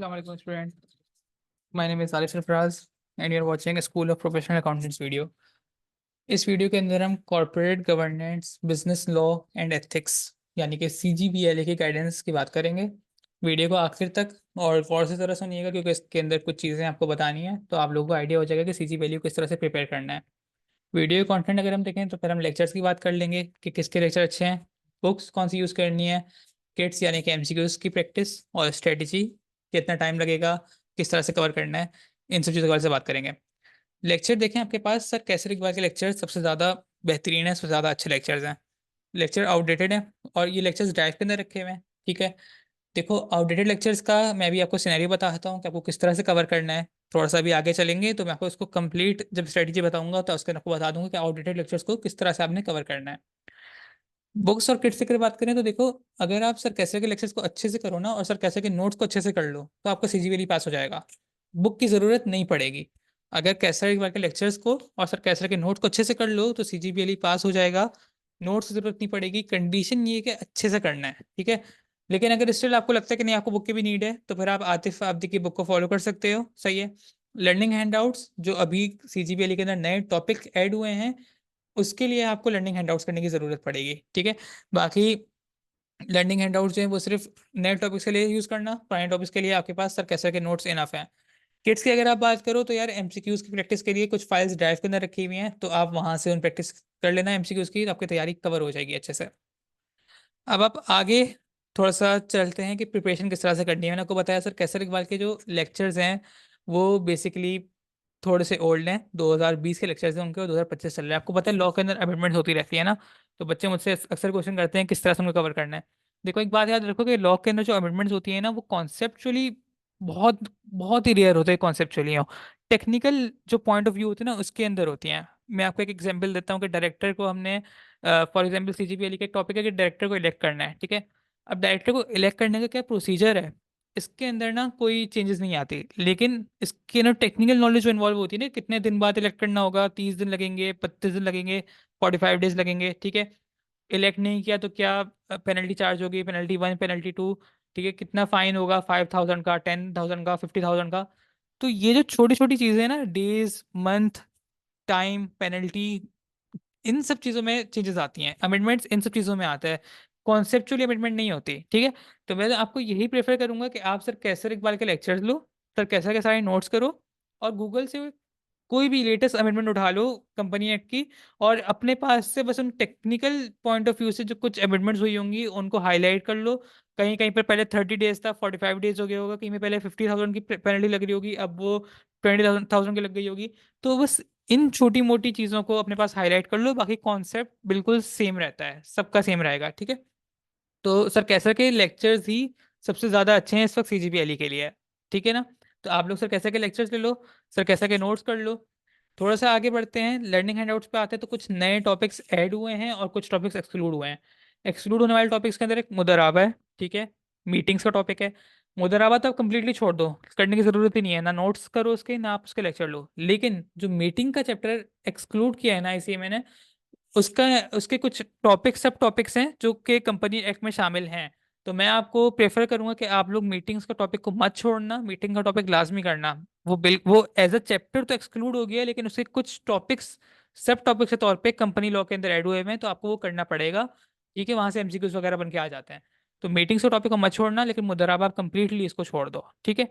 Assalamualaikum student. My name is Arif Sarfraz and you're watching a School of Professional Accountants video. इस video के अंदर हम corporate governance, business law and ethics यानी कि CGPLA की guidance की बात करेंगे। वीडियो को आखिर तक और गौर से ज़रा सुनिएगा क्योंकि इसके अंदर कुछ चीज़ें आपको बतानी है तो आप लोगों को आइडिया हो जाएगा कि CGPLA को किस तरह से प्रिपेयर करना है। वीडियो कंटेंट अगर हम देखें तो फिर हम लेक्चर्स की बात कर लेंगे कि किसके लेक्चर अच्छे हैं, बुक्स कौन सी यूज़ करनी है, किट्स यानी कि MCQs की प्रैक्टिस और स्ट्रेटजी, कितना टाइम लगेगा, किस तरह से कवर करना है, इन सब चीज़ों के बारे में बात करेंगे। लेक्चर देखें आपके पास सर कैसर इकबाल के लेक्चर सबसे ज़्यादा बेहतरीन है, सबसे ज़्यादा अच्छे लेक्चर्स हैं। लेक्चर आउटडेटेड है और ये लेक्चर्स ड्राइव के अंदर रखे हुए हैं। ठीक है, देखो आउटडेटेड लेक्चर्स का मैं भी आपको सिनेरियो बताता हूँ कि आपको किस तरह से कवर करना है। थोड़ा सा भी आगे चलेंगे तो मैं आपको इसको कंप्लीट जब स्ट्रेटजी बताऊंगा तो उसके आपको बता दूंगा कि आउटडेटेड लेक्चर्स को किस तरह से आपने कवर करना है। बुक्स और किट्स की बात करें तो देखो, अगर आप सर कैसे के लेक्चर्स को अच्छे से करो ना और सर कैसे के नोट्स को अच्छे से कर लो तो आपका CGPL पास हो जाएगा। बुक की ज़रूरत नहीं पड़ेगी। अगर कैसर के लेक्चर्स को और सर कैसर के नोट्स को अच्छे से कर लो तो CGPL पास हो जाएगा। नोट्स की जरूरत नहीं पड़ेगी, कंडीशन ये है कि अच्छे से करना है। ठीक है, लेकिन अगर स्टिल आपको लगता है कि नहीं आपको बुक की भी नीड है तो फिर आप आतिफ आब्दी की बुक को फॉलो कर सकते हो। सही है। लर्निंग हैंडआउट्स जो अभी CGPL के अंदर नए टॉपिक ऐड हुए हैं उसके लिए आपको लर्निंग हैंडआउट्स करने की ज़रूरत पड़ेगी। ठीक है, बाकी लर्निंग हैंडआउट्स जो है वो सिर्फ नए टॉपिक्स के लिए यूज़ करना, पुराने टॉपिक्स के लिए आपके पास सर कैसे के नोट्स इनफ हैं। किट्स की अगर आप बात करो तो यार MCQs की प्रैक्टिस के लिए कुछ फाइल्स ड्राइव के अंदर रखी हुई हैं तो आप वहां से उन प्रैक्टिस कर लेना MCQs की, तो आपकी तैयारी कवर हो जाएगी अच्छे से। अब आप आगे थोड़ा सा चलते हैं कि प्रिपरेशन किस तरह से करनी है। मैंने आपको बताया सर कैसर इकबाल के जो लेक्चर्स हैं वो बेसिकली थोड़े से ओल्ड हैं, 2020 के लेक्चर्स हैं उनके और 2025 चल रहे हैं। आपको पता है लॉ के अंदर अमेंडमेंट होती रहती है ना, तो बच्चे मुझसे अक्सर क्वेश्चन करते हैं किस तरह से उनको कवर करना है। देखो एक बात याद रखो कि लॉ के अंदर जो अमेंडमेंट्स होती है ना वो कॉन्सेप्चुअली बहुत बहुत ही रेयर होते हैं कॉन्सेप्चुअली। टेक्निकल जो पॉइंट ऑफ व्यू होते हैं ना उसके अंदर होती हैं। मैं आपको एक एग्जांपल देता हूँ कि डायरेक्टर को हमने फॉर एग्जांपल CGPL का एक टॉपिक है कि डायरेक्टर को इलेक्ट करना है। ठीक है, अब डायरेक्टर को इलेक्ट करने का क्या प्रोसीजर है, इसके अंदर ना कोई चेंजेस नहीं आती, लेकिन इसके ना टेक्निकल नॉलेज जो इन्वॉल्व होती है ना, कितने दिन बाद इलेक्ट करना होगा, 30 दिन लगेंगे, 32 दिन लगेंगे, 45 डेज लगेंगे। ठीक है, इलेक्ट नहीं किया तो क्या पेनल्टी चार्ज होगी, पेनल्टी 1, पेनल्टी 2। ठीक है, कितना फाइन होगा, 5,000 का, 10,000 का, 50,000 का। तो ये जो छोटी छोटी चीजें हैं ना, डेज, मंथ, टाइम, पेनल्टी, इन सब चीज़ों में चेंजेस आती हैं। अमेंडमेंट्स इन सब चीज़ों में आता है, कॉन्सेप्चुअली अमेंडमेंट नहीं होती। ठीक है, तो मैं आपको यही प्रेफर करूंगा कि आप सर कैसर इकबाल के लेक्चर्स लो, सर कैसर के सारे नोट्स करो और गूगल से कोई भी लेटेस्ट अमेंडमेंट उठा लो कंपनी एक्ट की, और अपने पास से बस उन टेक्निकल पॉइंट ऑफ व्यू से जो कुछ अमेंडमेंट्स हुई होंगी उनको हाईलाइट कर लो। कहीं कहीं पर पहले 30 डेज था, 45 डेज हो गया होगा, कहीं में पहले 50,000 की पेनल्टी लग रही होगी, अब वो 20,000 की लग गई होगी। तो बस इन छोटी मोटी चीज़ों को अपने पास हाईलाइट कर लो, बाकी कॉन्सेप्ट बिल्कुल सेम रहता है, सबका सेम रहेगा। ठीक है, तो सर कैसर के लेक्चर्स ही सबसे ज़्यादा अच्छे हैं इस वक्त CGPL के लिए। ठीक है ना, तो आप लोग सर कैसर के लेक्चर्स ले लो, सर कैसर के नोट्स कर लो। थोड़ा सा आगे बढ़ते हैं, लर्निंग हैंडआउट्स पे आते हैं तो कुछ नए टॉपिक्स ऐड हुए हैं और कुछ टॉपिक्स एक्सक्लूड हुए हैं। एक्सक्लूड होने वाले टॉपिक्स के अंदर एक मुदराबा है। ठीक है, मीटिंग्स का टॉपिक है। मुदराबा तो आप कंप्लीटली छोड़ दो, करने की जरूरत ही नहीं है, ना नोट्स करो उसके ना आप उसके लेक्चर लो। लेकिन जो मीटिंग का चैप्टर एक्सक्लूड किया है ना ICMA ने, उसका उसके कुछ टॉपिक सब टॉपिक्स हैं जो कि कंपनी एक्ट में शामिल हैं। तो मैं आपको प्रेफर करूंगा कि आप लोग मीटिंग्स का टॉपिक को मत छोड़ना, मीटिंग का टॉपिक लाजमी करना। वो एज अ चैप्टर तो एक्सक्लूड हो गया लेकिन उसके कुछ टॉपिक्स सब टॉपिक के तौर पे कंपनी लॉ के अंदर ऐड हुए हैं तो आपको वो करना पड़ेगा। ठीक है, वहां से MCQs वगैरह बन के आ जाते हैं। तो मीटिंग्स का टॉपिक को मत छोड़ना, लेकिन मुदराबा आप कंप्लीटली इसको छोड़ दो। ठीक है,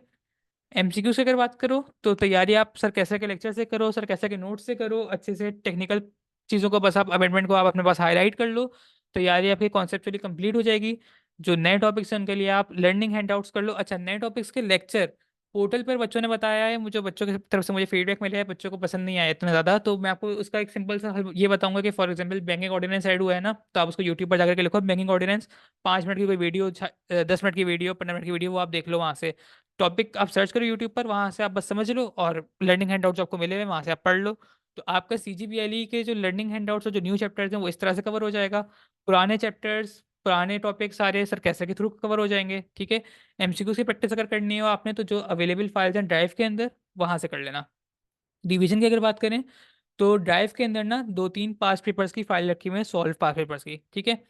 MCQ से अगर बात करो तो तैयारी आप सर कैसे के लेक्चर से करो, सर कैसे के नोट से करो, अच्छे से टेक्निकल चीज़ों को बस आप अमेंडमेंट को आप अपने पास हाईलाइट कर लो, तैयारी आपकी कॉन्सेप्चुअली कंप्लीट हो जाएगी। जो नए टॉपिक्स हैं उनके लिए आप लर्निंग हैंडआउट्स कर लो। अच्छा, नए टॉपिक्स के लेक्चर पोर्टल पर बच्चों ने बताया है, मुझे बच्चों की तरफ से मुझे फीडबैक मिला है, बच्चों को पसंद नहीं आया इतना ज़्यादा, तो मैं आपको उसका एक सिंपल सा हल ये बताऊंगा कि for example banking ordinance add हुआ है ना, तो आप उसको यूट्यूब पर जाकर के लिखो बैंकिंग ऑर्डिनेंस, 5 मिनट की कोई वीडियो, 10 मिनट की वीडियो, 15 मिनट की वीडियो, वो आप देख लो वहाँ से। टॉपिक आप सर्च करो यूट्यूब पर, वहां से आप बस समझ लो और लर्निंग हैंडआउट्स आपको मिले हुए वहां से आप पढ़ लो। तो आपका CGPL के जो लर्निंग हैंडआउट्स और जो न्यू चैप्टर्स हैं वो इस तरह से कवर हो जाएगा। पुराने चैप्टर्स, पुराने टॉपिक सारे सर कैसे के थ्रू कवर हो जाएंगे। ठीक है, MCQ की प्रैक्टिस अगर करनी हो आपने तो जो अवेलेबल फाइल्स हैं ड्राइव के अंदर वहां से कर लेना। रिवीजन की अगर बात करें तो ड्राइव के अंदर ना 2-3 पास्ट पेपर्स की फाइल रखी हुई है, सॉल्व पास्ट पेपर्स की। ठीक है,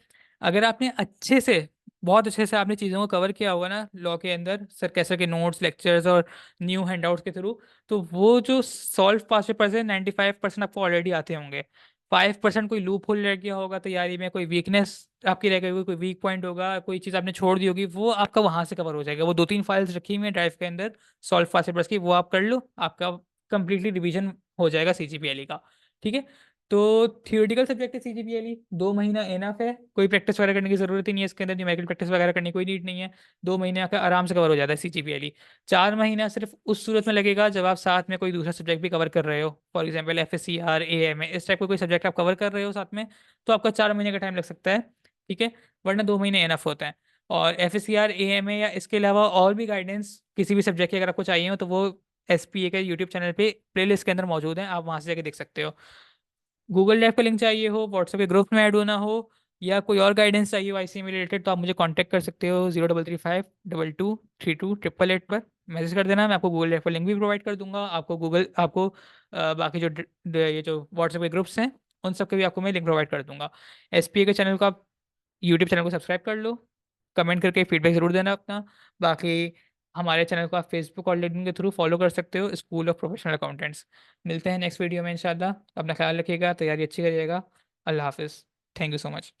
अगर आपने अच्छे से बहुत अच्छे से आपने चीज़ों को कवर किया होगा ना लॉ के अंदर, सर कैसे के नोट्स, लेक्चर्स और न्यू हैंडआउट्स के थ्रू। तो वो जो सॉल्व पास्ट पेपर्स है 95% आपको ऑलरेडी आते होंगे। 5% कोई लूप होल रह गया होगा तैयारी में, कोई वीकनेस आपकी रह गई होगी, कोई वीक पॉइंट होगा, कोई चीज़ आपने छोड़ दी होगी, वो आपका वहां से कवर हो जाएगा। वो 2-3 फाइल्स रखी हुई है ड्राइव के अंदर सॉल्व पास्ट पेपर्स की, वो आप कर लो, आपका कंप्लीटली रिवीजन हो जाएगा सीजीपीएलई का। ठीक है। तो थियोरेटिकल सब्जेक्ट है सीजीपीएलई, 2 महीना एनफ है, कोई प्रैक्टिस वगैरह करने की जरूरत ही नहीं है इसके अंदर, न्यूमेरिकल प्रैक्टिस वगैरह करने की कोई नीड नहीं है। 2 महीने आपका आराम से कवर हो जाता है सीजीपीएलई। 4 महीना सिर्फ उस सूरत में लगेगा जब आप साथ में कोई दूसरा सब्जेक्ट भी कवर कर रहे हो, फॉर एग्जाम्पल एफएससीआर, एएमए, इस टाइप का कोई सब्जेक्ट आप कवर कर रहे हो साथ में, तो आपका 4 महीने का टाइम लग सकता है। ठीक है। वरना 2 महीने एनफ होता है। और एफएससीआर, एएमए या इसके अलावा और भी गाइडेंस किसी भी सब्जेक्ट की अगर आपको चाहिए हो, तो वो एसपीए के यूट्यूब चैनल पे प्लेलिस्ट के अंदर मौजूद है, आप वहां से जाके देख सकते हो। गूगल ड्राइव का लिंक चाहिए हो, व्हाट्सएप के ग्रुप में ऐड होना हो, या कोई और गाइडेंस चाहिए हो आईसी में रिलेटेड, तो आप मुझे कांटेक्ट कर सकते हो 0335223288 पर मैसेज कर देना। मैं आपको गूगल ड्राइव का लिंक भी प्रोवाइड कर दूंगा, आपको बाकी जो ये जो व्हाट्सएप के ग्रुप्स हैं उन सब के भी आपको मैं लिंक प्रोवाइड कर दूंगा। एसपीए के चैनल को आप, यूट्यूब चैनल को सब्सक्राइब कर लो, कमेंट करके फीडबैक ज़रूर देना अपना। बाकी हमारे चैनल को आप फेसबुक और लिंक्डइन के थ्रू फॉलो कर सकते हो, स्कूल ऑफ प्रोफेशनल अकाउंटेंट्स। मिलते हैं नेक्स्ट वीडियो में इंशाल्लाह। अपना ख्याल रखिएगा, तैयारी अच्छी करिएगा। अल्लाह हाफिज़। Thank you so much.